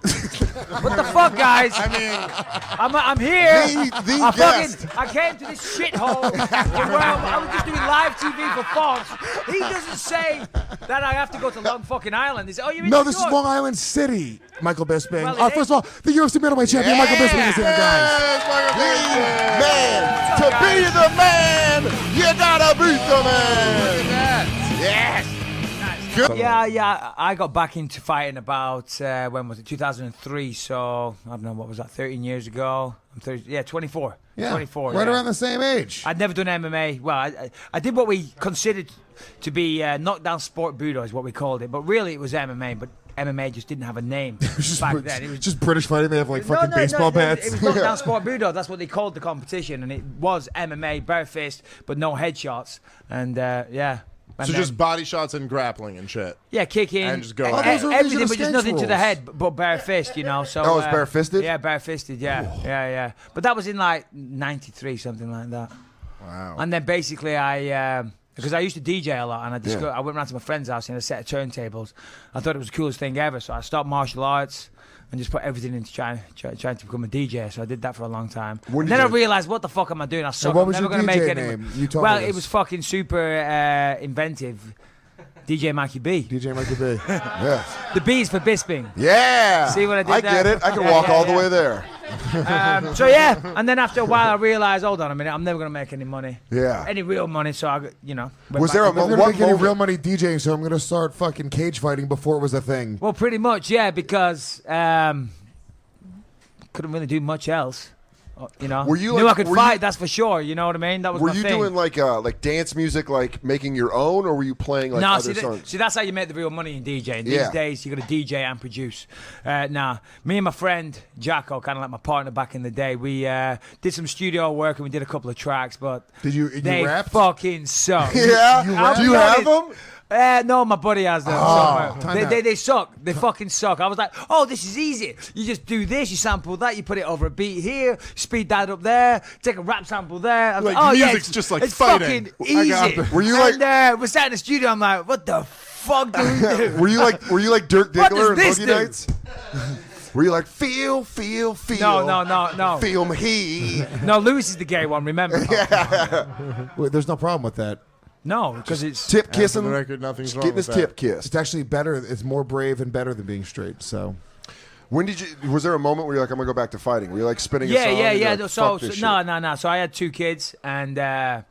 What the fuck, guys? I mean, I'm here. The guest. I came to this shithole where I was just doing live TV for Fox. He doesn't say that I have to go to Long fucking Island. He said, "Oh, you're in No, New this is York." Long Island City, Michael Bisping. Well, First of all, the UFC middleweight champion, Michael Bisping, is here, guys. Yes, Michael Bisping. Man, to be the man, you gotta beat the man. Yes. Good. Yeah. I got back into fighting about when was it? 2003. So I don't know, what was that? 13 years ago. I'm 24. Yeah, 24. right around the same age. I'd never done MMA. Well, I did what we considered to be knockdown sport budo, is what we called it. But really, it was MMA. But MMA just didn't have a name back then. It was just British fighting. They have like fucking baseball bats. It was knockdown sport budo. That's what they called the competition, and it was MMA, bare fist, but no headshots. And yeah. And So then, just body shots and grappling and shit. yeah, kicking, And just go. those are Legion everything, of but just Skanks nothing to the rules. head, but bare fist, you know. So Oh, it's bare-fisted? Yeah, bare-fisted. Yeah. But that was in like '93, something like that. Wow. And then basically because I used to DJ a lot, and I went around to my friend's house in a set of turntables. I thought it was the coolest thing ever, so I stopped martial arts and just put everything into trying to become a DJ. So I did that for a long time. When And did then I you- realized, what the fuck am I doing? I suck. what I'm was never your gonna make DJ any name? You told Well, me it this. was fucking super inventive. DJ Mikey B. DJ Michael B. Yeah. The B is for Bisping. Yeah. See what I did I there? get it. I can Yeah, walk yeah, all the yeah. way there. So yeah, and then after a while I realized, hold on a minute, I'm never gonna make any money. Yeah. Any real money. So I, went Was back there a to- I'm What gonna make any moment- real money DJing, so I'm gonna start fucking cage fighting before it was a thing. Well, pretty much, yeah, because couldn't really do much else. Were you knew like- I could were fight, you- that's for sure. You know what I mean? That was Were my you thing. doing like dance music, like making your own, or were you playing like No, other songs? see, that's how you make the real money in DJing. These Yeah. days, you got to DJ and produce. Nah, me and my friend Jacko, kind of like my partner back in the day, we did some studio work and we did a couple of tracks, but Did you they rap? fucking suck. Yeah. I'll Do you be have honest. them? No, my buddy has them. time somewhere. out. They suck. They fucking suck. I was like, oh, this is easy. You just do this, you sample that, you put it over a beat here, speed that up there, take a rap sample there. I was Like, oh, yeah, music's it's, just like it's fighting. fucking I got easy. it. Were you and, we're sat in the studio, I'm like, what the fuck do we do? Were you like Dirk What Diggler does in this Boogie do? Nights? Were you like feel? No. Feel me. No, Lewis is the gay one, remember? Wait, there's no problem with that. No, because it's... Tip For kissing. the record, nothing's wrong Getting with his that. tip kissed. It's actually better. It's more brave and better than being straight. So When did you? Was there a moment where you're like, I'm gonna go back to fighting? Were you like spinning a Yeah, song? yeah, and you're yeah. like, So, "Fuck this shit"? no. So I had 2 kids, and I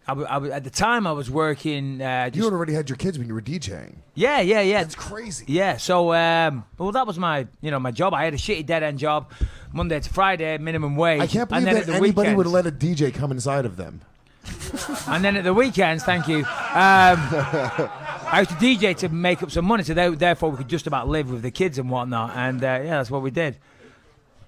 at the time I was working. you had already had your kids when you were DJing. Yeah. That's crazy. Yeah. So, well, that was my job. I had a shitty dead end job, Monday to Friday, minimum wage. I can't and believe then that at the anybody weekends- would let a DJ come inside of them. And then at the weekends, thank you. I used to DJ to make up some money, so therefore we could just about live with the kids and whatnot. And yeah, that's what we did.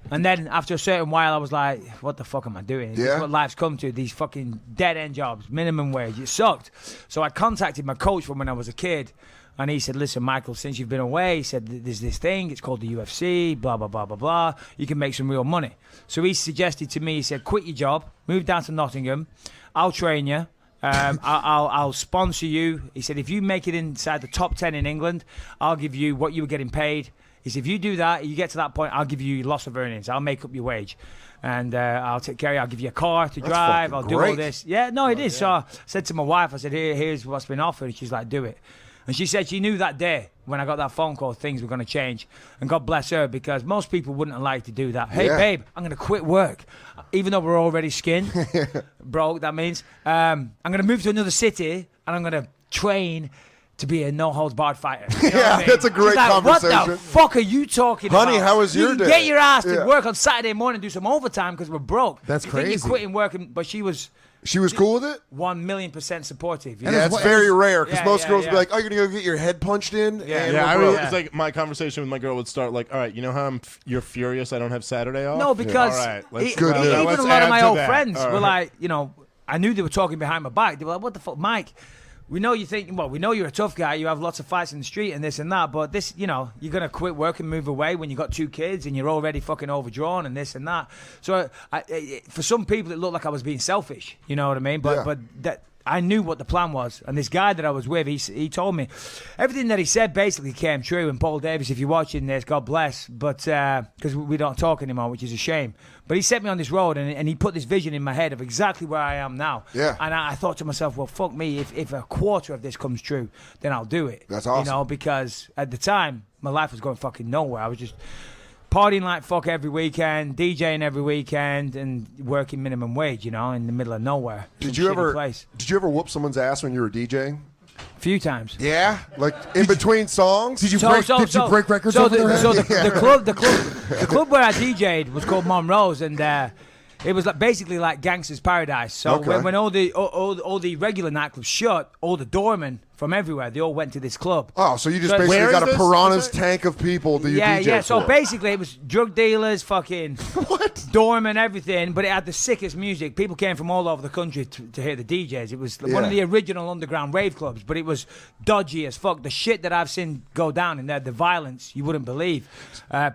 And then after a certain while, I was like, what the fuck am I doing? This Yeah. is what life's come to, these fucking dead-end jobs, minimum wage. It sucked. So I contacted my coach from when I was a kid, and he said, listen, Michael, since you've been away, he said, there's this thing, it's called the UFC, blah, blah, blah, blah, blah. You can make some real money. So he suggested to me, he said, quit your job, move down to Nottingham, I'll train you. I'll sponsor you. He said, if you make it inside the top 10 in England, I'll give you what you were getting paid. He said, if you do that, you get to that point, I'll give you loss of earnings. I'll make up your wage. And I'll take care of you. I'll give you a car to drive. I'll fucking do all great. this. Yeah, no, it is. So I said to my wife, I said, here's what's been offered. And she's like, do it. And she said she knew that day when I got that phone call, things were going to change. And God bless her, because most people wouldn't like to do that. Hey, Yeah. babe, I'm going to quit work. Even though we're already skinned, broke, that means. I'm going to move to another city, and I'm going to train to be a no-holds-barred fighter. You know what I mean? that's a great She's like, conversation. What the fuck are you talking about? Honey, how was you your can day? get your ass to Yeah. work on Saturday morning and do some overtime because we're broke. That's You think crazy. You're quitting work, but she was She was cool with it? 1,000,000% supportive. You And know? Yeah, it's it's what- very rare because Yeah, most yeah, girls yeah. be like, "Oh, you're gonna go get your head punched in." Yeah. and Yeah, we're I broke. really, it's like my conversation with my girl would start like, all right, you know how you're furious I don't have Saturday off? No, because All right, let's, Good well, deal. even let's a lot of add my to old that. friends All were right. like, I knew they were talking behind my back. They were like, what the fuck, Mike? We know you think, we know you're a tough guy. You have lots of fights in the street and this and that. But this, you're going to quit work and move away when you got 2 kids and you're already fucking overdrawn and this and that. So for some people, it looked like I was being selfish. You know what I mean? But Yeah. but that I knew what the plan was. And this guy that I was with, he told me everything that he said basically came true. And Paul Davis, if you're watching this, God bless. But because we don't talk anymore, which is a shame. But he set me on this road, and he put this vision in my head of exactly where I am now. Yeah. And I thought to myself, well, fuck me. If a quarter of this comes true, then I'll do it. That's awesome. You know, because at the time, my life was going fucking nowhere. I was just partying like fuck every weekend, DJing every weekend, and working minimum wage, you know, in the middle of nowhere. Did you ever whoop someo's ass when you were DJing? A few times. Yeah, like in between songs. Did you break records over there? So the club where I DJ'd was called Monroe's, and it was like basically like Gangster's Paradise. So when all the regular nightclubs shut, all the doormen from everywhere, they all went to this club. Oh, so you just basically got a piranha's tank of people to DJ Yeah. for. So basically, it was drug dealers, fucking doormen, everything. But it had the sickest music. People came from all over the country to hear the DJs. It was one of the original underground rave clubs, but it was dodgy as fuck. The shit that I've seen go down in there, the violence, you wouldn't believe.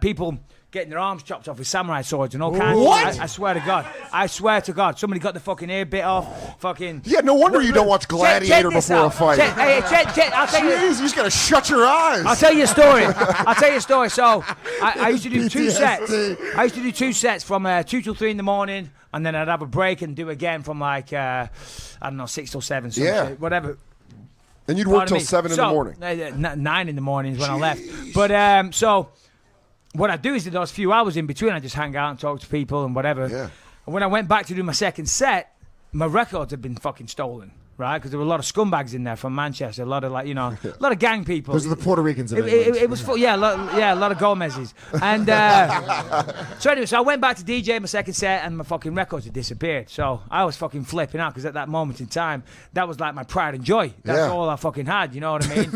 People getting their arms chopped off with samurai swords and all kinds of shit. I swear to God. I swear to God. Somebody got the fucking ear bit off. Fucking. Yeah, no wonder you don't watch Gladiator before a fight. I'll tell you. Jeez, you just gotta shut your eyes. I'll tell you a story. So I used to do two sets. I used to do 2 sets from 2 till 3 in the morning, and then I'd have a break and do again from like, I don't know, 6 till 7, some shit, whatever. And you'd work till 7 in the morning. 9 in the morning is when I left. But so what I do is those few hours in between, I just hang out and talk to people and whatever. Yeah. And when I went back to do my second set, my records had been fucking stolen, right? Because there were a lot of scumbags in there from Manchester, a lot of like, you know, a lot of gang people. Those are the Puerto Ricans. It was full, a lot of Gomez's. And so anyway, so I went back to DJ my second set, and my fucking records had disappeared. So I was fucking flipping out because at that moment in time, that was like my pride and joy. That's all I fucking had. You know what I mean?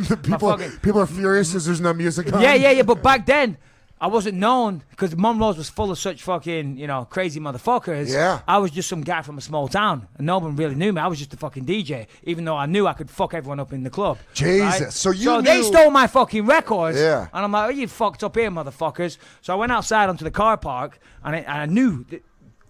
People are furious because there's no music on. Yeah. But back then, I wasn't known because Monroe's was full of such fucking, you know, crazy motherfuckers. Yeah. I was just some guy from a small town, and no one really knew me. I was just a fucking DJ, even though I knew I could fuck everyone up in the club. Jesus. Right? So they stole my fucking records. Yeah. And I'm like, oh, you fucked up here, motherfuckers. So I went outside onto the car park, and I knew that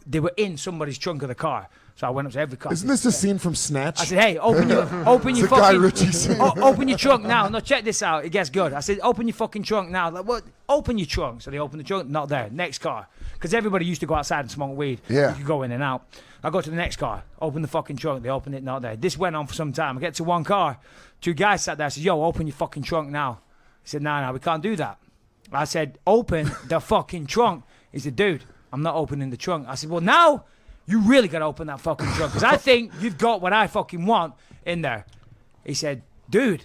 they were in somebody's trunk of the car. So I went up to every car. Isn't this a scene from Snatch? I said, hey, open your fucking... Guy Ritchie scene. Open your trunk now. No, check this out. It gets good. I said, open your fucking trunk now. Like, what? Open your trunk. So they opened the trunk. Not there. Next car. Because everybody used to go outside and smoke weed. Yeah. You could go in and out. I go to the next car. Open the fucking trunk. They opened it. Not there. This went on for some time. I get to one car. 2 guys sat there. I said, yo, open your fucking trunk now. He said, no, we can't do that. I said, open the fucking trunk. He said, dude, I'm not opening the trunk. I said, well, now... you really got to open that fucking trunk because I think you've got what I fucking want in there. He said, dude,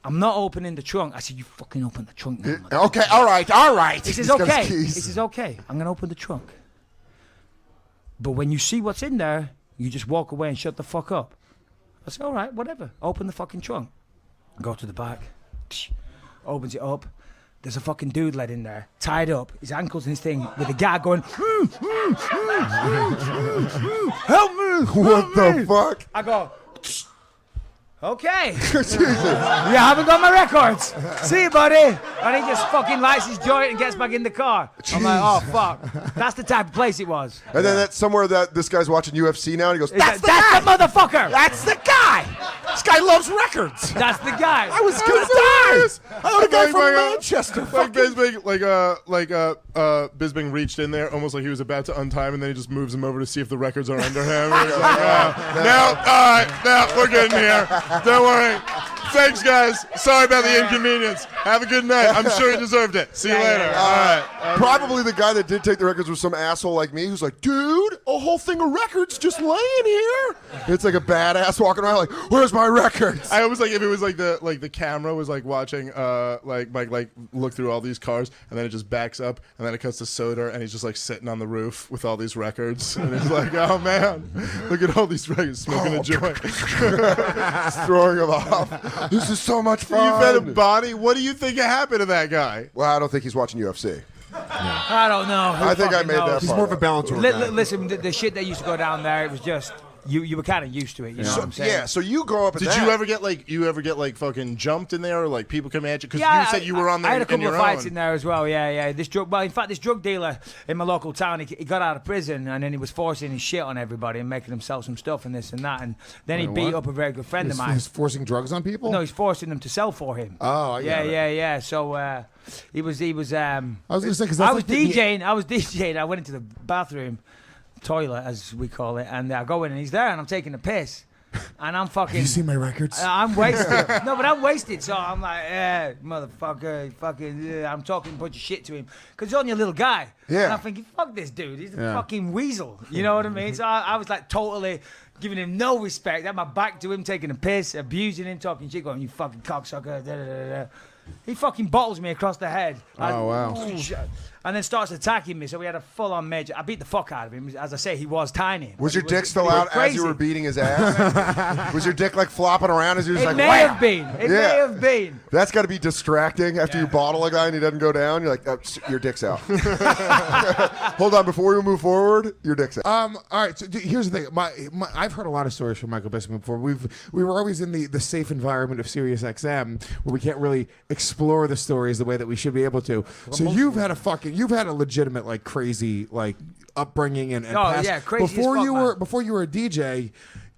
I'm not opening the trunk. I said, you fucking open the trunk now. Okay, all right. He says, okay. He says, okay, I'm going to open the trunk. But when you see what's in there, you just walk away and shut the fuck up. I said, all right, whatever. Open the fucking trunk. Go to the back. Opens it up. There's a fucking dude led in there, tied up, his ankles and his thing, with a guy going, help me! What the fuck? I go, okay. You haven't got my records. See you, buddy. And he just fucking lights his joint and gets back in the car. I'm like, oh, fuck. That's the type of place it was. And then that's somewhere that this guy's watching UFC now, and he goes, That's the motherfucker. That's the guy. This guy loves records. That's the guy. I was gonna die. I would have guy from Manchester. Like Bisping reached in there almost like he was about to untime, and then he just moves him over to see if the records are under him. And he's like, all right, we're good in here. Don't worry. Thanks, guys. Sorry about the inconvenience. Have a good night. I'm sure you deserved it. See you later. All right. Probably the guy that did take the records was some asshole like me who's like, dude, a whole thing of records just laying here. It's like a badass walking around like, where's my records? I always like if it was like the camera was like watching like look through all these cars, and then it just backs up, and then it cuts to Soder, and he's just like sitting on the roof with all these records, and he's like, oh man, look at all these records, smoking a joint, throwing them off. This is so much fun. You've had a body. What do you think happened to that guy? Well, I don't think he's watching UFC. I don't know. I think I made that He's part more of a up. balancer. Listen, the shit that used to go down there, it was just you were kind of used to it. You know what I'm saying? Yeah. So you grow up. Did you ever get like fucking jumped in there, or like people come at you? Because you said you were on there. I had a couple your of fights own. in there as well. Yeah. In fact, this drug dealer in my local town, he got out of prison and then he was forcing his shit on everybody and making him sell some stuff and this and that. And then he beat up a very good friend of mine. He's forcing drugs on people? No, he's forcing them to sell for him. Oh, I got it. Yeah. So he was. I was I was gonna say because I was DJing. I went into the bathroom, toilet as we call it, and I go in and he's there and I'm taking a piss. And I'm fucking. Have you seen my records? I'm wasted. No, but I'm wasted. So I'm like, motherfucker, fucking. I'm talking a bunch of shit to him because he's only a little guy. Yeah. And I'm thinking, fuck this dude. He's a fucking weasel. You know what I mean? So I was like totally giving him no respect. I had my back to him, taking a piss, abusing him, talking shit, going, you fucking cocksucker. Da, da, da, da. He fucking bottles me across the head. Oh, wow. And then starts attacking me. So we had a full-on major. I beat the fuck out of him. As I say, he was tiny. Was your dick still out as you were beating his ass? Was your dick like flopping around as you was It like, may wham? have been. It may have been. That's got to be distracting after you bottle a guy and he doesn't go down. You're like, oh, your dick's out. Hold on, before we move forward, your dick's out. All right. So here's the thing. I've heard a lot of stories from Michael Bisping before. We were always in the safe environment of Sirius XM where we can't really explore the stories the way that we should be able to. So you've had a legitimate like crazy like upbringing and past. Yeah, crazy before as fuck, before you were a DJ.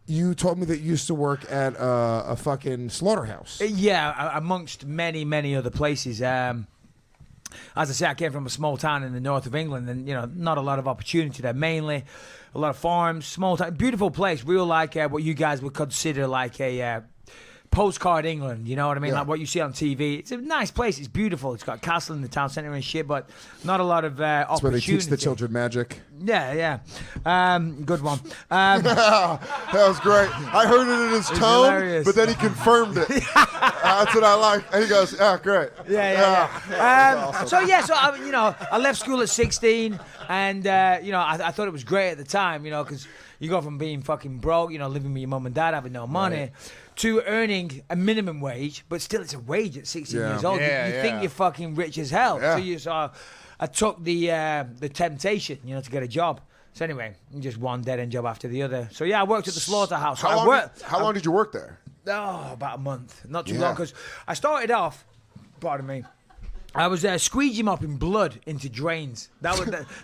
You told me that you used to work at a fucking slaughterhouse. Yeah, amongst many other places. As I say, I came from a small town in the north of England, and not a lot of opportunity there. Mainly, a lot of farms, small town, beautiful place, real like what you guys would consider like a postcard England. You know what I mean? Yeah. Like what you see on TV. It's a nice place. It's beautiful. It's got a castle in the town centre and shit, but not a lot of That's opportunity. where they teach the children magic. Yeah. Good one. That was great. I heard it in his tone, hilarious. but then he confirmed it. That's what I like. And he goes, "Yeah, great." Yeah. So I left school at 16, and I thought it was great at the time, because you go from being fucking broke, living with your mum and dad, having no money, to earning a minimum wage, but still it's a wage at 16 years old. You think you're fucking rich as hell. Yeah. So I took the temptation, to get a job. So anyway, just one dead-end job after the other. So I worked at the slaughterhouse. How long did you work there? About a month. Not too long, because I started off, pardon me, I was squeegee mopping blood into drains. That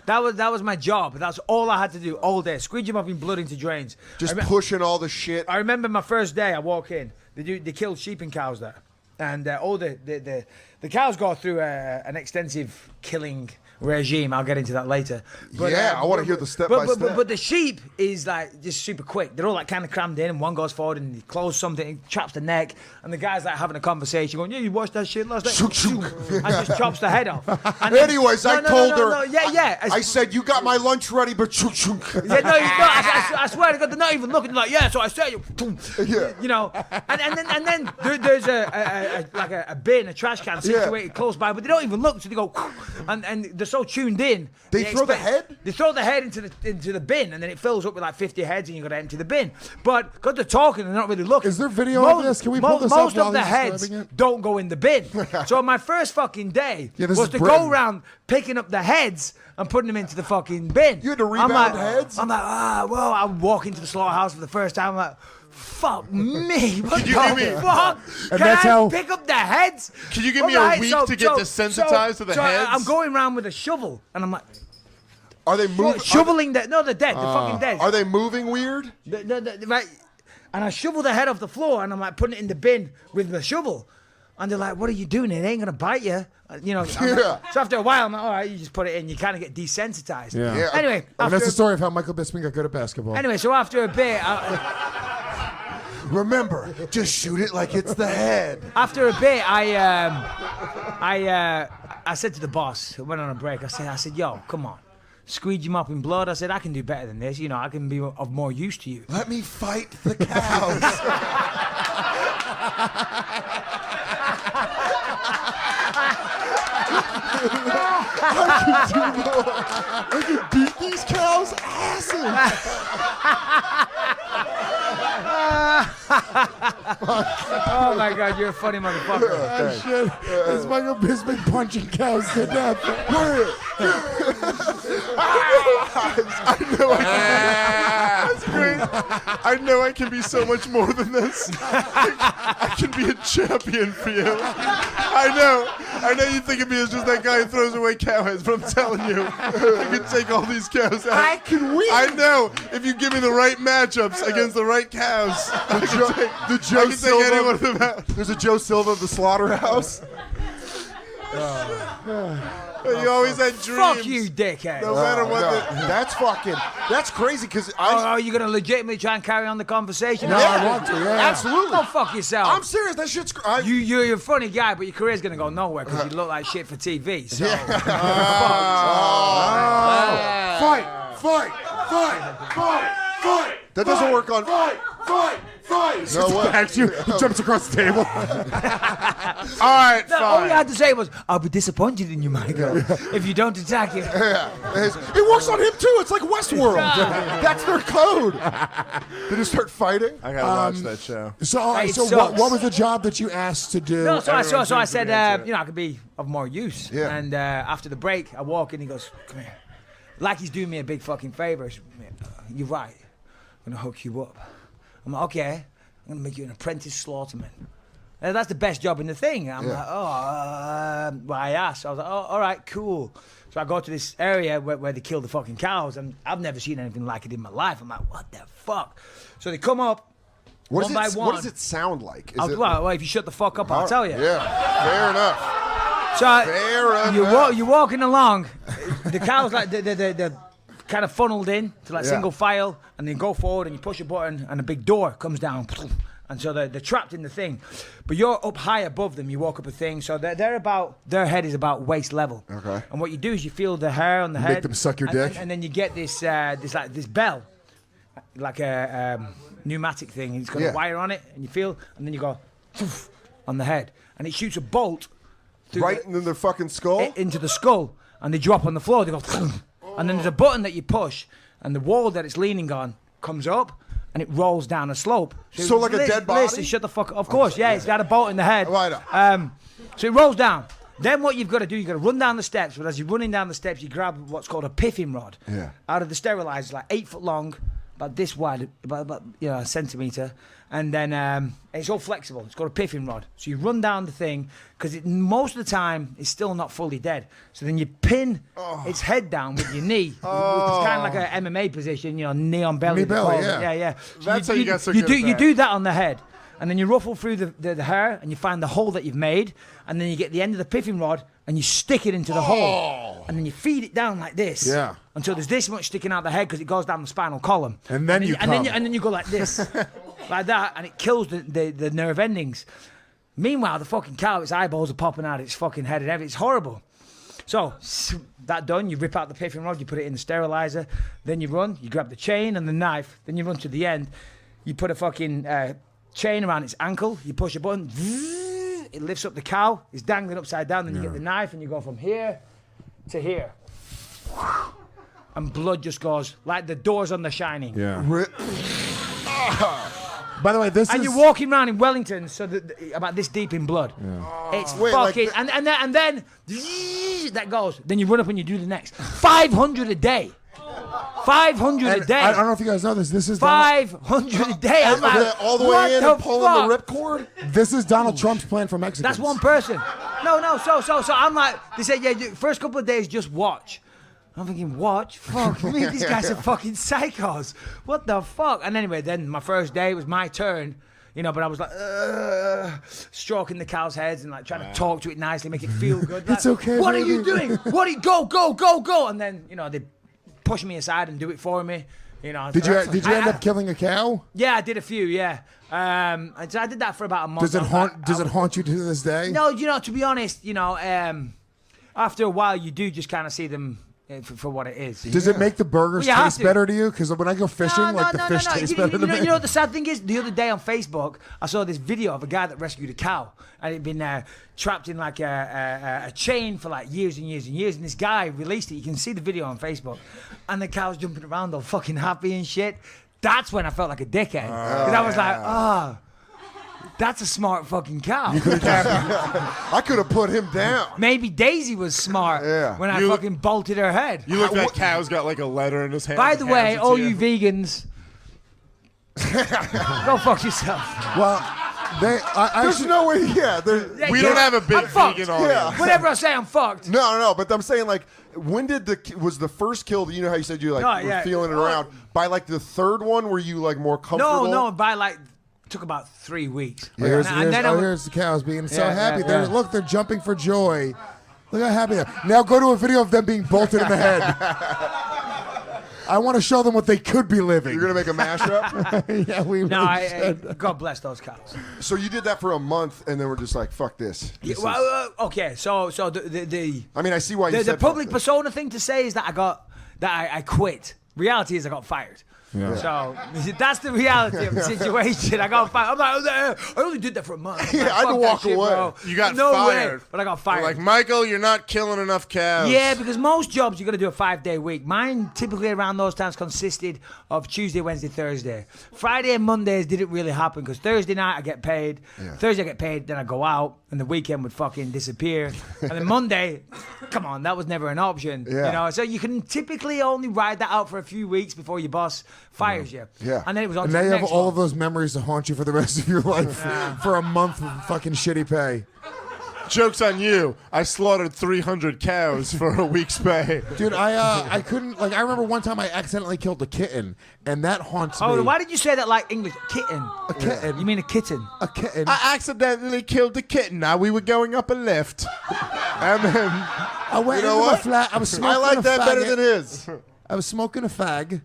was my job. That's all I had to do all day. Squeegee mopping blood into drains. Just pushing all the shit. I remember my first day. I walk in. They killed sheep and cows there, and all the cows go through an extensive killing regime. I'll get into that later. But, I want to hear the step by step. But the sheep is like just super quick. They're all like kind of crammed in, and one goes forward and he closes something, he chops the neck, and the guy's like having a conversation, going, "Yeah, you watched that shit last night," and just chops the head off. And then, Anyways, I told her. Yeah. I said, "You got my lunch ready," but I swear to God, they're not even looking. Like, yeah, so I said, and then there's a bin, a trash can situated close by, but they don't even look. So they go, and they're so tuned in. They throw the head? They throw the head into the bin, and then it fills up with like 50 heads, and you got to empty the bin. But because they're talking, they're not really looking. Is there video of this? Can we pull this up Most while of the he's heads describing it? don't go in the bin. So my first fucking day this was is to Britain. go around picking up the heads and putting them into the fucking bin. You had to rebound heads? I'm like, I walk into the slaughterhouse for the first time. I'm like, fuck me. What you the give me- fuck? And Can that's I how- pick up the heads? Can you give me a week to get desensitized to the heads? I'm going around with a shovel, and I'm like, Are they moving? shoveling the. No, they're dead. They're fucking dead. Are they moving weird? Right. And I shovel the head off the floor, and I'm like putting it in the bin with the shovel. And they're like, "What are you doing? It ain't gonna bite you." So after a while, I'm like, "All right, you just put it in." You kind of get desensitized. Yeah. Anyway, And that's the story of how Michael Bisping got good at basketball. Anyway, so after a bit, Remember, just shoot it like it's the head. after a bit, I said to the boss, I went on a break. I said, "Yo, come on, squeegee mopping blood." I said, "I can do better than this. I can be of more use to you." Let me fight the cows. I can beat these cows' asses. Oh my God, you're a funny motherfucker. Oh, shit. It's Michael Bisping punching cows to death. I know. That's crazy. I know I can be so much more than this. I can be a champion for you. I know you think of me as just that guy who throws away cow heads, but I'm telling you, I can take all these cows out. I can win. I know. If you give me the right matchups against the right cows, I can take any one of them out. There's a Joe Silva of the slaughterhouse. You always had dreams. Fuck you, dickhead. No matter what. That's crazy because Are you going to legitimately try and carry on the conversation? No, I want to. Yeah. absolutely. Go fuck yourself. I'm serious. That shit's. You're a funny guy, but your career's going to go nowhere because you look like shit for TV. So. Fight! That doesn't work on. Fight! No way. Backs you. He jumps across the table. All right, No, all fine. you had to say was, "I'll be disappointed in you, Michael, if you don't attack him." It works on him too. It's like Westworld. That's their code. They just start fighting. I gotta watch that show. So It what sucks. was the job that you asked to do? No, so I said, answer it. I could be of more use. Yeah. And after the break, I walk in, he goes, "Come here," like he's doing me a big fucking favor. He said, "You're right. I'm gonna hook you up." I'm like, "Okay. I'm gonna make you an apprentice slaughterman." And that's the best job in the thing. I'm like, well, I asked. I was like, "Oh, all right, cool." So I go to this area where they kill the fucking cows, and I've never seen anything like it in my life. I'm like, "What the fuck?" So they come up one by one. What does it sound like? Well, if you shut the fuck up, I'll tell you. Yeah, fair enough. So you're walking along, the cows like they're kind of funneled in to like single file, and then go forward and you push a button and a big door comes down, and so they're trapped in the thing. But you're up high above them. You walk up a thing, so their head is about waist level. Okay. And what you do is you feel the hair on the head. Make them suck your dick. And then you get this bell, like a pneumatic thing. It's got a wire on it, and you feel, and then you go on the head, and it shoots a bolt through Right in their fucking skull. into the skull, and they drop on the floor. They go, and then there's a button that you push, and the wall that it's leaning on comes up, and it rolls down a slope. So like a dead body? Listen, shut the fuck up. Of course, yeah, it's got a bolt in the head. Right. So it rolls down. Then what you've got to do, you've got to run down the steps, but as you're running down the steps, you grab what's called a piffing rod out of the sterilizer, like 8 foot long, about this wide, about a centimetre, and then it's all flexible. It's got a piffing rod. So you run down the thing, because most of the time it's still not fully dead. So then you pin its head down with your knee, which is kind of like an MMA position, knee on belly. Knee belly, yeah. So That's how you got so good at You that. do that on the head. And then you ruffle through the hair, and you find the hole that you've made, and then you get the end of the piffing rod, and you stick it into the hole, and then you feed it down like this, until there's this much sticking out the head because it goes down the spinal column. And then you come. And then you go like this, like that, and it kills the nerve endings. Meanwhile, the fucking cow, its eyeballs are popping out its fucking head and everything. It's horrible. So that done, you rip out the piffing rod, you put it in the sterilizer, then you run, you grab the chain and the knife, then you run to the end, you put a fucking chain around its ankle, you push a button, it lifts up the cow, it's dangling upside down, then you get the knife and you go from here to here. And blood just goes like the doors on The Shining. Yeah. By the way, And you're walking around in Wellington, so about this deep in blood. It's fucking, and then that goes. Then you run up and you do the next. 500 a day. 500 a day. I don't know if you guys know this. This is 500 a day. I'm like, all the way what in the and pulling the fuck? ripcord. This is Donald Trump's plan for Mexico. That's one person. No. So I'm like, they say, first couple of days, just watch. I'm thinking, watch? Fuck me, these guys are fucking psychos. What the fuck? And anyway, then my first day, it was my turn. But I was like, stroking the cow's heads and like trying to talk to it nicely, make it feel good. Like, It's okay, What baby. are you doing? Go. And then, they push me aside and do it for me. Did you end up killing a cow? Yeah, I did a few, yeah. I did that for about a month. Does it haunt you to this day? No, to be honest, after a while, you do just kind of see them for what it is. Does it make the burgers Well, you have taste to. better to you? Because when I go fishing, the fish tastes better to me. You know what the sad thing is? The other day on Facebook, I saw this video of a guy that rescued a cow. And it'd been trapped in like a chain for like years and years and years. And this guy released it. You can see the video on Facebook. And the cow's jumping around all fucking happy and shit. That's when I felt like a dickhead. Because I was like, that's a smart fucking cow. I could have put him down. Maybe Daisy was smart when I fucking bolted her head. You look like cow's got like a letter in his hand. By the way, all you vegans, Go fuck yourself. Well, There's no way. Yeah. We don't have a big I'm fucked. vegan audience. Yeah. Whatever I say, I'm fucked. No. But I'm saying, like, when did was the first kill? You know how you said you like were feeling it around by like the third one? Were you like more comfortable? No. By like took about 3 weeks. Here's then the cows being so Yeah, happy. yeah. Look, they're jumping for joy. Look how happy they are. Now go to a video of them being bolted in the head. I want to show them what they could be living. You're gonna make a mashup. Yeah, we No, really should. God bless those cows. So you did that for a month, and then we're just like, fuck this. Yeah, This is- well, okay, so the I mean, I see why you the said public fuck this. persona thing to say is that I quit. Reality is I got fired. Yeah. So that's the reality of the situation. I got fired. I'm like, I only did that for a month. Yeah, Like, I had to fuck that walk shit, away. bro. You got no fired. way, but I got fired. Like, Michael, you're not killing enough cows. Yeah, because most jobs you're gonna do a 5-day week. Mine typically around those times consisted of Tuesday, Wednesday, Thursday. Friday and Mondays didn't really happen because Thursday night I get paid. Yeah. Thursday I get paid, then I go out, and the weekend would fucking disappear. And then Monday, come on, that was never an option. Yeah. You know, so you can typically only ride that out for a few weeks before your boss fires you. Yeah. And then it was on And to now the you have next all one. of those memories to haunt you for the rest of your life for a month of fucking shitty pay. Joke's on you. I slaughtered 300 cows for a week's pay. Dude, I couldn't, like, I remember one time I accidentally killed a kitten, and that haunts me. Oh, why did you say that like English? Kitten. A kitten. You mean a kitten? A kitten. I accidentally killed the kitten. Now we were going up a lift. And then I went You know into my what? flat. I was smoking I like a that better faggot. than his. I was smoking a fag.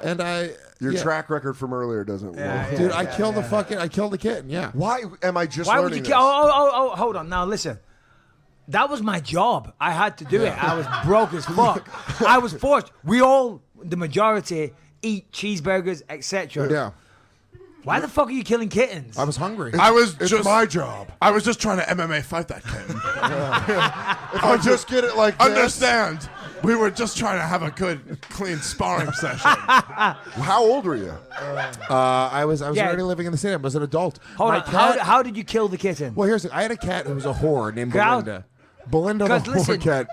And Your yeah. track record from earlier doesn't work. Dude, I killed I killed a kitten, yeah. Why am I just Why learning would you this? kill? Oh, hold on. Now listen. That was my job. I had to do it. I was broke as fuck. I was forced. We all, the majority, eat cheeseburgers, etc. Yeah. Why the fuck are you killing kittens? I was hungry. It's my job. I was just trying to MMA fight that kitten. If I just get it like this. Understand? We were just trying to have a good, clean sparring session. How old were you? I was Yeah. already living in the city. I was an adult. Hold My on. cat, How did you kill the kitten? well, here's the, I had a cat who was a whore named Girl- Belinda. Belinda the 'Cause whore listen- cat.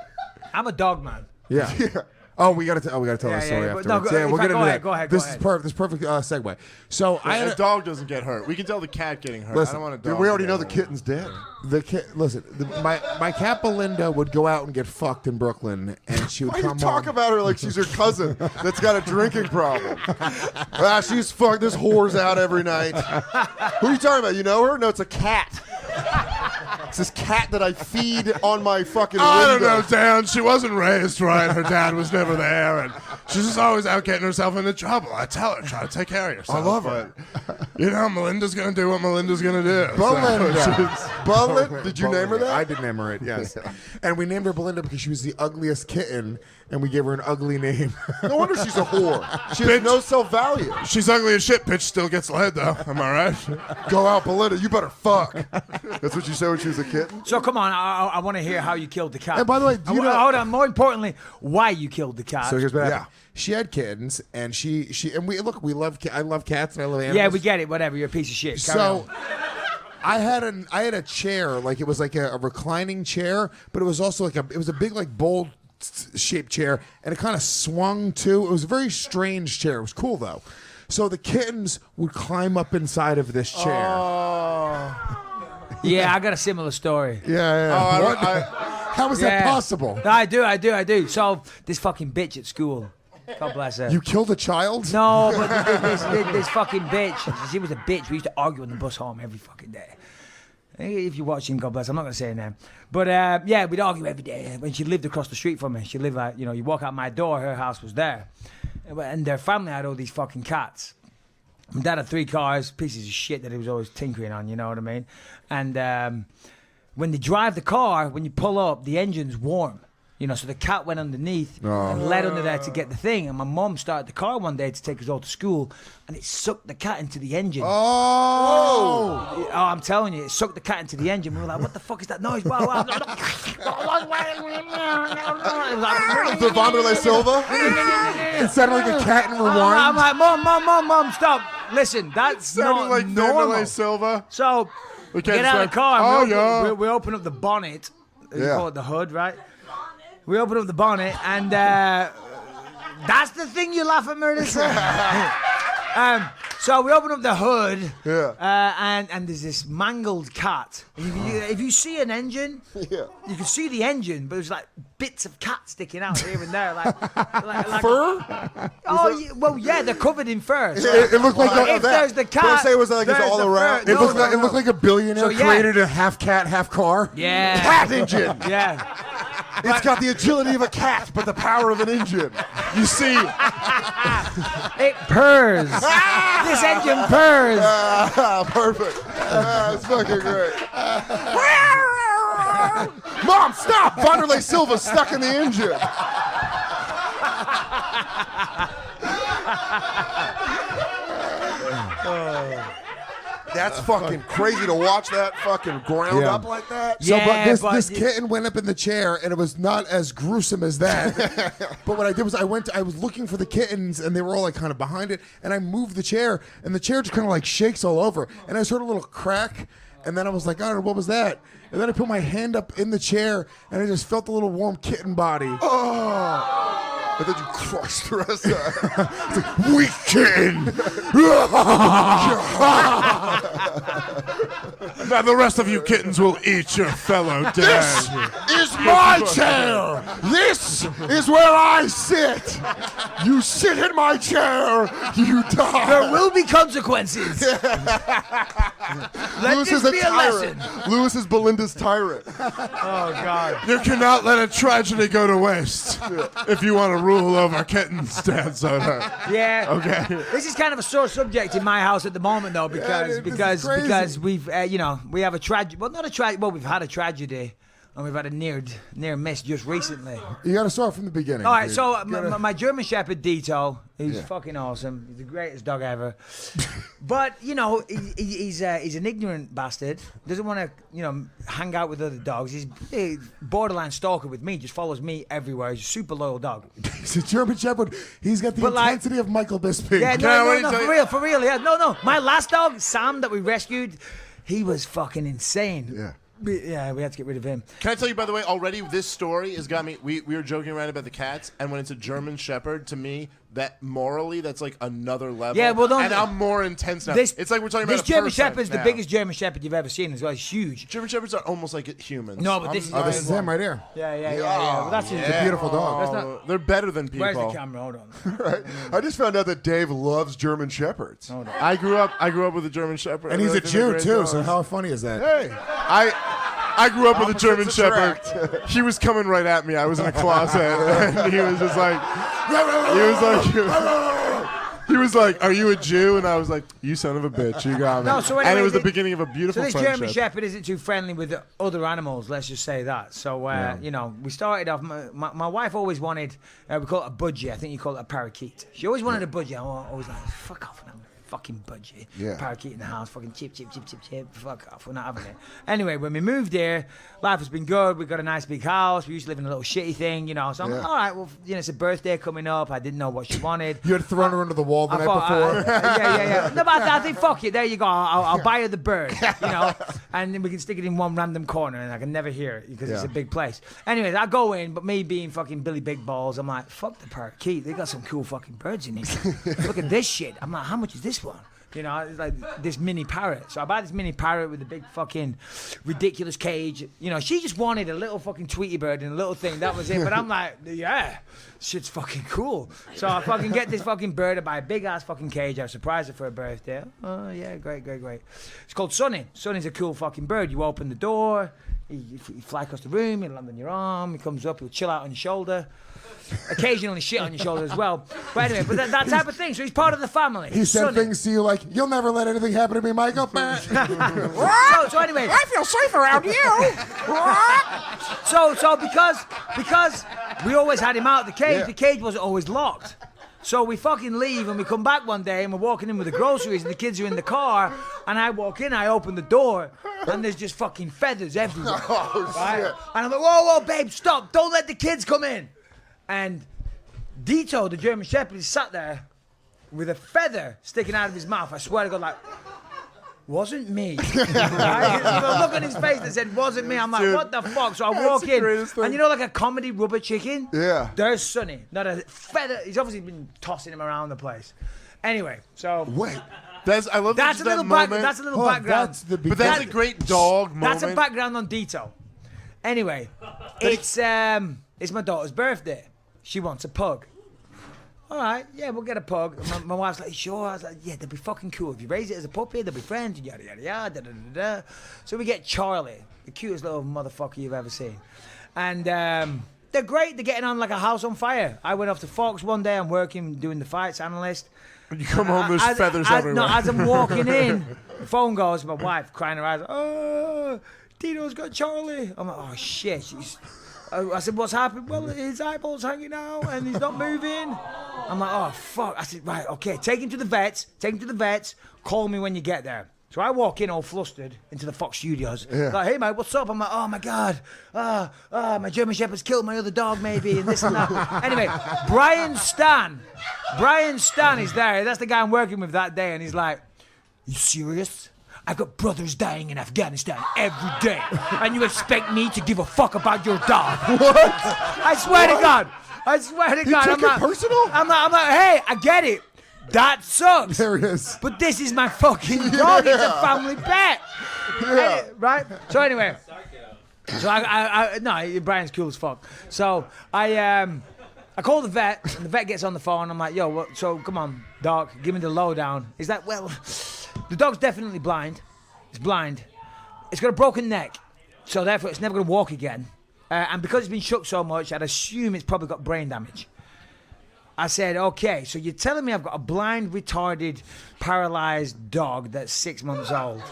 I'm a dog man. Yeah. Oh, we gotta tell Yeah, the story yeah, but afterwards. no, go- yeah, in we'll fact, get go into ahead, that. go ahead, This go is ahead. perfect. This perfect segue. So I had A dog doesn't get hurt. We can tell the cat getting hurt. Listen, I don't want a Dude, dog. we already to know get the hurt. kitten's dead. my cat Belinda would go out and get fucked in Brooklyn, and she would Why you come talk home. about her like she's her cousin that's got a drinking problem? She's fucked. This whore's out every night. Who are you talking about? You know her? No, it's a cat. It's this cat that I feed on my fucking I don't window. know, Dan. She wasn't raised right. Her dad was never there, and she's just always out getting herself into trouble. I tell her, try to take care of yourself. I love but, you know, Melinda's gonna do what Melinda's gonna do. Belinda. Did you name her that? I did name her it, yes. And we named her Belinda because she was the ugliest kitten, and we gave her an ugly name. No wonder she's a whore. She has no self-value. She's ugly as shit. Bitch still gets laid though. Am I right? Go out, Belinda. You better fuck. That's what you said when she was a kitten? So come on, I want to hear how you killed the cat. And by the way, do you know- hold on. More importantly, why you killed the cat? So here's what happened. Yeah. She had kittens, and she and we look. We love. I love cats, and I love animals. yeah, we get it. Whatever. You're a piece of shit. Carry So on. I had a chair, like it was like a reclining chair, but it was also like it was a big like bowl shaped chair, and it kind of swung too. It was a very strange chair. It was cool though. So the kittens would climb up inside of this chair. Yeah, I got a similar story. Yeah. Oh, What? How is that Yeah. possible? No, I do. So this fucking bitch at school. God bless her. You killed a child? No, but this fucking bitch. She was a bitch. We used to argue on the bus home every fucking day. If you're watching, God bless. I'm not going to say her name. But yeah, we'd argue every day. When she lived across the street from me, she lived like, you know, you walk out my door, her house was there. And their family had all these fucking cats. My dad had 3 cars, pieces of shit that he was always tinkering on, you know what I mean? And when they drive the car, when you pull up, the engine's warm. You know, so the cat went underneath and led under there to get the thing. And my mom started the car one day to take us all to school, and it sucked the cat into the engine. Oh! I'm telling you, it sucked the cat into the engine. We were like, what the fuck is that noise? Wow, wow. It was like, The Vanderlei Silva? It sounded like a cat in I'm Rewind. like, mom, stop. Listen, that's Sounded not like normal. Vanderlei Silva. So we can't get out of say, the car and "Oh, we open up the bonnet. You Yeah. call it the hood, right? We open up the bonnet and that's the thing you laugh at, Marissa. So we open up the hood, Yeah. and there's this mangled cat. If you see an engine, Yeah. you can see the engine, but there's like bits of cat sticking out here and there, like Fur? well, yeah, they're covered in fur. So It looked like Well, if there's the cat, Don't say it was like it's there's all the around. fur. It No, looked like, it looked like a billionaire So, yeah. created a half cat, half car. yeah, Cat engine. yeah. It's got the agility of a cat, but the power of an engine. You see, It purrs. This engine purrs. Perfect. That's fucking great. Mom, stop! Vanderlei Silva's stuck in the engine. That's fucking crazy to watch that fucking ground Yeah. up like that. So, Yeah, but this kitten went up in the chair, and it was not as gruesome as that. But what I did was I was looking for the kittens, and they were all like kind of behind it, and I moved the chair, and the chair just kind of like shakes all over, and I just heard a little crack, and then I was like, oh, what was that? And then I put my hand up in the chair, and I just felt the little warm kitten body. But then you crushed the rest of it. Weak kitten. now the rest of you kittens will eat your fellow dead. Is my chair. This is where I sit. You sit in my chair, you die. There will be consequences. Let Lewis this is a be a tyrant. lesson. Lewis is Belinda's tyrant. Oh God. You cannot let a tragedy go to waste. If you want to rule over kittens, Dan Soder. Yeah. Okay. This is kind of a sore subject in my house at the moment, though, because dude, this is crazy. because we've we have a tragedy. Well, not a tragedy. Well, we've had a tragedy, and we've had a near miss just recently. You got to start from the beginning. All right, dude. so You gotta- my German Shepherd Dito, he's Yeah. fucking awesome. He's the greatest dog ever. But he's an ignorant bastard. Doesn't want to hang out with other dogs. He's a borderline stalker with me. Just follows me everywhere. He's a super loyal dog. He's a German Shepherd. He's got the But, like- intensity of Michael Bisping. Yeah, Can I no, wait till- for real. Yeah, no. My last dog, Sam, that we rescued, he was fucking insane. Yeah. We had to get rid of him. Can I tell you, by the way, already this story has got me. We were joking around about the cats, and when it's a German Shepherd, to me, that morally, that's like another level. Yeah, well, don't- and I'm more intense now. This, it's like we're talking this about a German person Shepherd's the now. biggest German Shepherd you've ever seen as well. He's huge. German Shepherds are almost like humans. No, but this is- Oh, this is him right here. Yeah. Well, that's It's a beautiful dog. That's not- They're better than people. Where's the camera? Hold on. Right? I just found out that Dave loves German Shepherds. I grew up with a German Shepherd. And he's I a think they're Jew, great too, dogs. so how funny is that? Hey. I grew up with a German Opposites Shepherd. attract. He was coming right at me. I was in a closet, and he was just like, he was like, "Are you a Jew?" And I was like, "You son of a bitch, you got me." No, so and anyway, it was the the- beginning of a So beautiful this friendship. German Shepherd isn't too friendly with the other animals. Let's just say that. So we started off. My wife always wanted. We call it a budgie. I think you call it a parakeet. She always wanted a budgie. I always like, fuck off. Fucking budgie. Yeah. Parakeet in the house. Fucking chip. Fuck off. We're not having it. Anyway, when we moved here, life has been good. We got a nice big house. We used to live in a little shitty thing, So I'm like, all right, well, it's a birthday coming up. I didn't know what she wanted. You had thrown her into the wall the night before. Yeah. No, but I think, fuck it. There you go. I'll buy her the bird, and then we can stick it in one random corner, and I can never hear it because it's a big place. Anyways, I go in, but me being fucking Billy Big Balls, I'm like, fuck the parakeet. They got some cool fucking birds in here. Look at this shit. I'm like, how much is this one? It's like this mini parrot. So I buy this mini parrot with a big fucking ridiculous cage. She just wanted a little fucking Tweety bird and a little thing. That was it. But I'm like, yeah, shit's fucking cool. So I fucking get this fucking bird. I buy a big ass fucking cage. I surprise her for her birthday. Oh, yeah, great. It's called Sonny. Sonny's a cool fucking bird. You open the door, you fly across the room, he'll land on your arm, he comes up, he'll chill out on your shoulder. Occasionally shit on your shoulder as well. But anyway, that type of thing. So he's part of the family. He said Sonny. things to you like, "You'll never let anything happen to me, Michael." So anyway, I feel safe around you. so because we always had him out of the cage, the cage wasn't always locked. So we fucking leave and we come back one day and we're walking in with the groceries and the kids are in the car and I walk in, I open the door and there's just fucking feathers everywhere. Right? And I'm like, whoa, babe, stop, don't let the kids come in. And Dito, the German Shepherd, is sat there with a feather sticking out of his mouth. I swear to God, like, wasn't me. Right? Look on his face that said, wasn't me. I'm like, Dude, what the fuck? So I walk in, greatest thing. and like a comedy rubber chicken? Yeah. There's Sonny. Not a feather. He's obviously been tossing him around the place. Anyway, so Wait. I love that's a that little moment. that's a little Oh, background. that's the But that's a great dog moment. That's a background on Dito. Anyway, it's my daughter's birthday. She wants a pug. All right, yeah, we'll get a pug. My wife's like, sure. I was like, yeah, they'll be fucking cool. If you raise it as a puppy, they'll be friends, yada, yada, yada, da, da, da, da. So we get Charlie, the cutest little motherfucker you've ever seen. And they're great. They're getting on like a house on fire. I went off to Fox one day. I'm working, doing the fights analyst. You come home, there's feathers everywhere. No, as I'm walking in, the phone goes, my wife crying her eyes, oh, Dino's got Charlie. I'm like, oh, shit. I said, what's happened? Well, his eyeball's hanging out and he's not moving. I'm like, oh, fuck. I said, right, okay, take him to the vets. Call me when you get there. So I walk in all flustered into the Fox studios. Yeah. Like, hey, mate, what's up? I'm like, oh, my God. My German Shepherd's killed my other dog, maybe, and this and that. Anyway, Brian Stan is there. That's the guy I'm working with that day. And he's like, you serious? I've got brothers dying in Afghanistan every day. And you expect me to give a fuck about your dog? What? I swear to God. I swear to God. Took it personal? I'm like, hey, I get it. That sucks. There it is. But this is my fucking dog. It's a family pet. Yeah. Right? So anyway. So no, Brian's cool as fuck. So I call the vet, and the vet gets on the phone. I'm like, yo, so come on, doc, give me the lowdown. He's like, well, the dog's definitely blind. It's blind. It's got a broken neck. So therefore, it's never going to walk again. And because it's been shook so much, I'd assume it's probably got brain damage. I said, okay, so you're telling me I've got a blind, retarded, paralyzed dog that's 6 months old.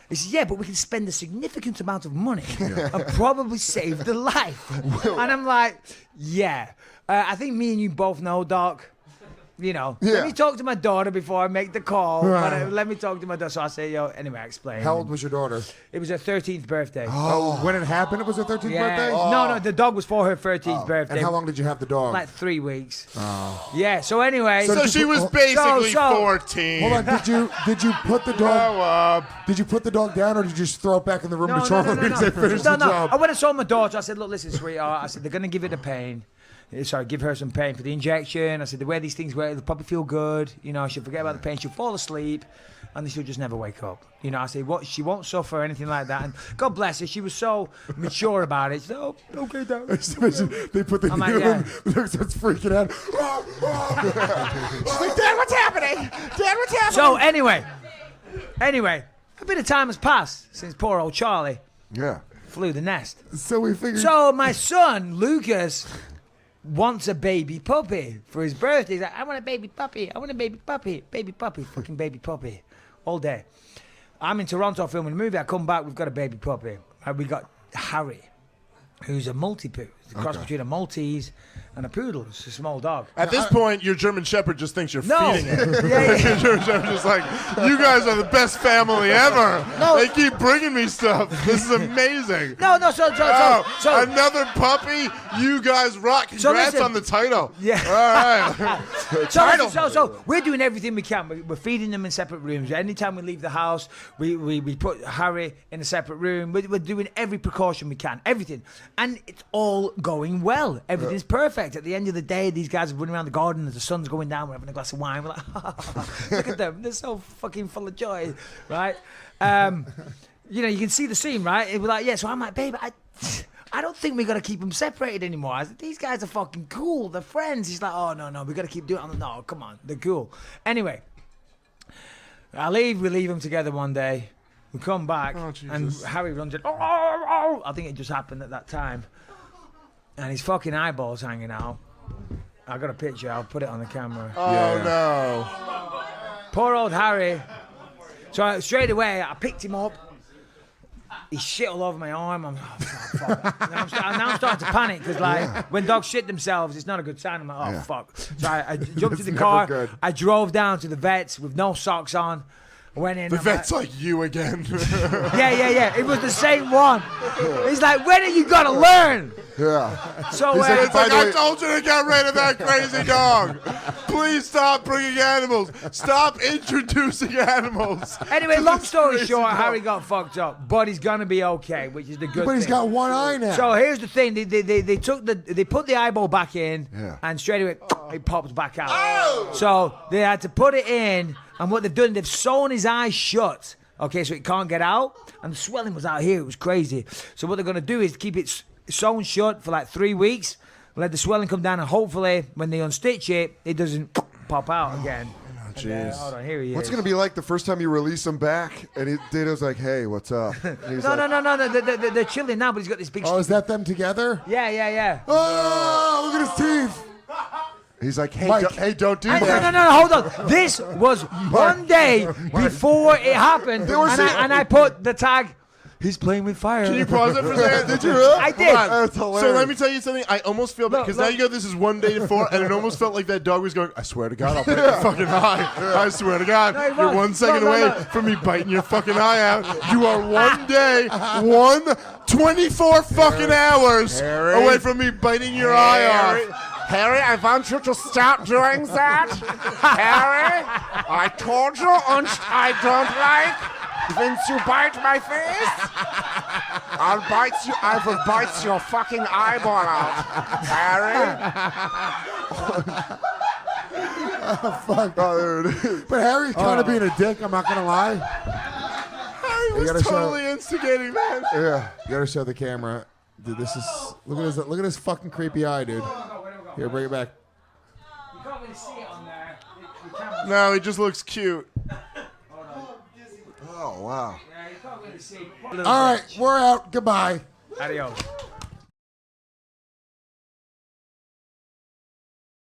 He said, yeah, but we can spend a significant amount of money and probably save the life. And I'm like, yeah. I think me and you both know, Doc. You know, let me talk to my daughter before I make the call. Right. Let me talk to my daughter. So I say, yo, anyway, I explain. How old was your daughter? It was her 13th birthday. Oh, when it happened, it was her 13th birthday? No, the dog was for her 13th birthday. And how long did you have the dog? Like 3 weeks. Oh. Yeah, so anyway. So she was basically So- 14. Hold on, did you put the dog? Did you put the dog down, or did you just throw it back in the room to Charlie as they finished the job? I went and saw my daughter. I said, look, listen, sweetheart. I said, they're going to give it a pain. Sorry, give her some pain for the injection. I said, the way these things work, it'll probably feel good. You know, she'll forget about the pain. She'll fall asleep, and then she'll just never wake up. You know, I said, she won't suffer or anything like that. And God bless her, she was so mature about it. She said, oh, okay, Dad. They put the needle in, starts freaking out. She's like, Dad, what's happening? Dad, what's happening? So anyway, a bit of time has passed since poor old Charlie flew the nest. So we figured. So my son, Lucas, wants a baby puppy for his birthday. He's like, I want a baby puppy. I want a baby puppy. Baby puppy. Fucking baby puppy. All day. I'm in Toronto filming a movie. I come back, we've got a baby puppy. We got Harry, who's a multi-poo. It's a cross between a Maltese and a poodle. It's a small dog. At this point, your German Shepherd just thinks you're No. feeding it. Yeah. Your German Shepherd's just like, you guys are the best family ever. No. They keep bringing me stuff. This is amazing. No, so Another puppy. You guys rock. Congrats listen. on the title. Yeah. All right. So we're doing everything we can. We're feeding them in separate rooms. Anytime we leave the house, we put Harry in a separate room. We're doing every precaution we can. Everything. And it's all going well. Everything's perfect. At the end of the day, these guys are running around the garden as the sun's going down. We're having a glass of wine. We're like, look at them. They're so fucking full of joy, right? You know, you can see the scene, right? We're like, yeah. So I'm like, babe, I don't think we got to keep them separated anymore. I said, these guys are fucking cool. They're friends. He's like, oh, no, we got to keep doing it. I'm like, no, come on. They're cool. Anyway, we leave them together one day. We come back, and Harry runs in. Oh, I think it just happened at that time. And his fucking eyeballs hanging out. I got a picture. I'll put it on the camera. Oh, no. Poor old Harry. So straight away, I picked him up. He shit all over my arm. I'm fuck. Now I'm starting to panic because, when dogs shit themselves, it's not a good sign. I'm like, oh, fuck. So I jumped in the car. Good. I drove down to the vets with no socks on. I went in. The vet's like you again. Yeah. It was the same one. He's like, when are you going to learn? Yeah. So It's like, I told you to get rid of that crazy dog. Please stop bringing animals. Stop introducing animals. Anyway, long story short, Harry got fucked up, but he's gonna be okay, which is the good But thing. he's got one eye now. So here's the thing: they put the eyeball back in, and straight away it pops back out. So they had to put it in, and what they've done, they've sewn his eyes shut. Okay, so it can't get out, and the swelling was out here. It was crazy. So what they're gonna do is keep it sewn shut for like 3 weeks, let the swelling come down, and hopefully when they unstitch it, it doesn't pop out again. Jeez. Hold on, here he What's is. it gonna be like the first time you release him back? And Dato's like, "Hey, what's up?" And he's No, like, no. They're chilling now, but he's got this big. Oh, is that them together? Yeah. Oh, look at his teeth. He's like, "Hey, Mike. don't do No, that." no, hold on. This was one day before it happened, and I put the tag. He's playing with fire. Can you pause it for a second? Did you really? I did. That's hilarious. So let me tell you something. I almost feel bad because now you go, this is one day before, and it almost felt like that dog was going, I swear to God, I'll bite your fucking eye. I swear to God. No, You're 1 second away from me biting your fucking eye out. You are one day, 24 fucking hours away from me biting your eye off. Harry, I want you to stop doing that. Harry, I told you, I don't like when you bite my face. I'll bite you. I will bite your fucking eyeball out, Harry. Oh, there it is. But Harry's kind of being a dick, I'm not going to lie. Harry was totally instigating that. Yeah. You got to show the camera. Dude, this is... Look at his fucking creepy eye, dude. Here, bring it back. You can't really see it on there. No, he just looks cute. Oh wow. Yeah, you can't really see. All right, we're out. Goodbye. Adios.